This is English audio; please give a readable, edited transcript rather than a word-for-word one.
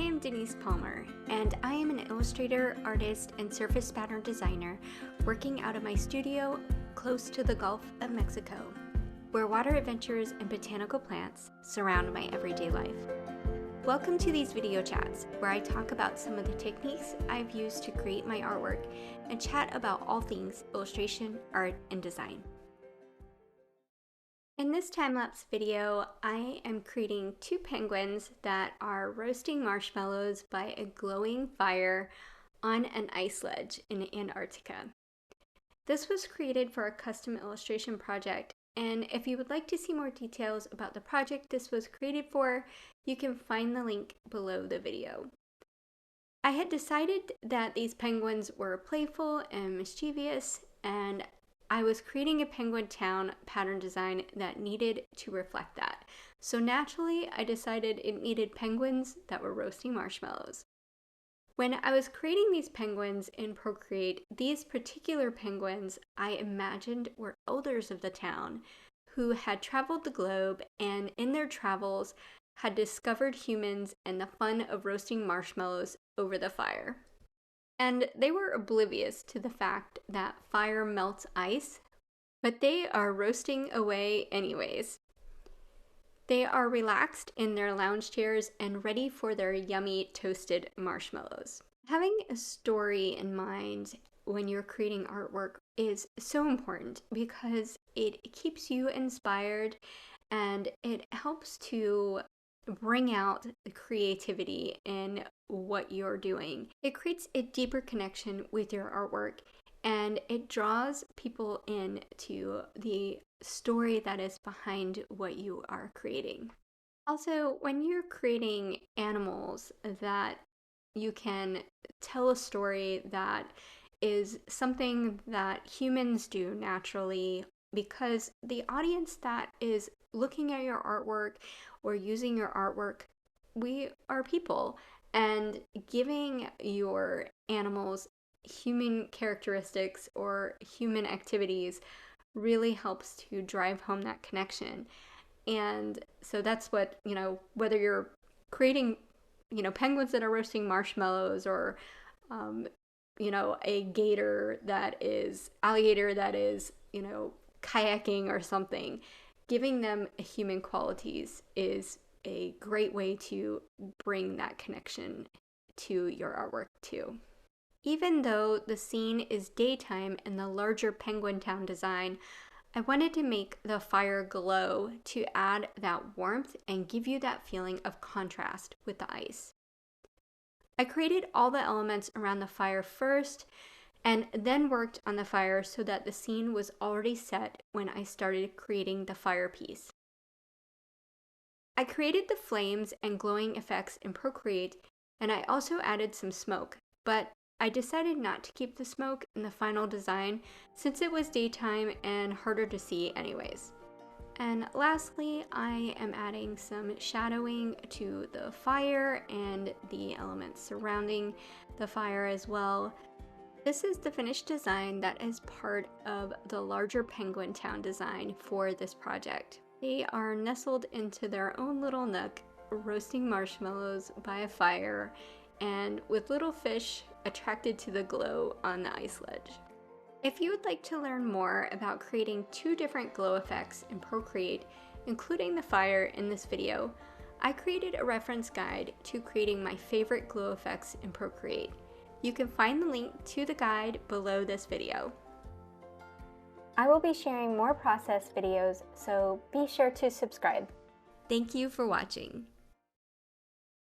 am Denise Palmer, and I am an illustrator, artist, and surface pattern designer working out of my studio close to the Gulf of Mexico, where water adventures and botanical plants surround my everyday life. Welcome to these video chats, where I talk about some of the techniques I've used to create my artwork and chat about all things illustration, art, and design. In this time-lapse video, I am creating two penguins that are roasting marshmallows by a glowing fire on an ice ledge in Antarctica. This was created for a custom illustration project, and if you would like to see more details about the project this was created for, you can find the link below the video. I had decided that these penguins were playful and mischievous, and I was creating a penguin town pattern design that needed to reflect that. So naturally, I decided it needed penguins that were roasting marshmallows. When I was creating these penguins in Procreate, these particular penguins I imagined were elders of the town who had traveled the globe and in their travels had discovered humans and the fun of roasting marshmallows over the fire. And they were oblivious to the fact that fire melts ice, but they are roasting away anyways. They are relaxed in their lounge chairs and ready for their yummy toasted marshmallows. Having a story in mind when you're creating artwork is so important because it keeps you inspired and it helps to bring out the creativity in what you're doing. It creates a deeper connection with your artwork and it draws people in to the story that is behind what you are creating. Also, when you're creating animals that you can tell a story that is something that humans do naturally, because the audience that is looking at your artwork or using your artwork, we are people, and giving your animals human characteristics or human activities really helps to drive home that connection. And so that's what, whether you're creating, penguins that are roasting marshmallows or, alligator that is, kayaking or something, giving them human qualities is a great way to bring that connection to your artwork too. Even though the scene is daytime in the larger penguin town design, I wanted to make the fire glow to add that warmth and give you that feeling of contrast with the ice. I created all the elements around the fire first and then worked on the fire so that the scene was already set when I started creating the fire piece. I created the flames and glowing effects in Procreate, and I also added some smoke, but I decided not to keep the smoke in the final design since it was daytime and harder to see anyways. And lastly, I am adding some shadowing to the fire and the elements surrounding the fire as well. This is the finished design that is part of the larger penguin town design for this project. They are nestled into their own little nook, roasting marshmallows by a fire and with little fish attracted to the glow on the ice ledge. If you would like to learn more about creating two different glow effects in Procreate, including the fire in this video, I created a reference guide to creating my favorite glow effects in Procreate. You can find the link to the guide below this video. I will be sharing more process videos, so be sure to subscribe. Thank you for watching.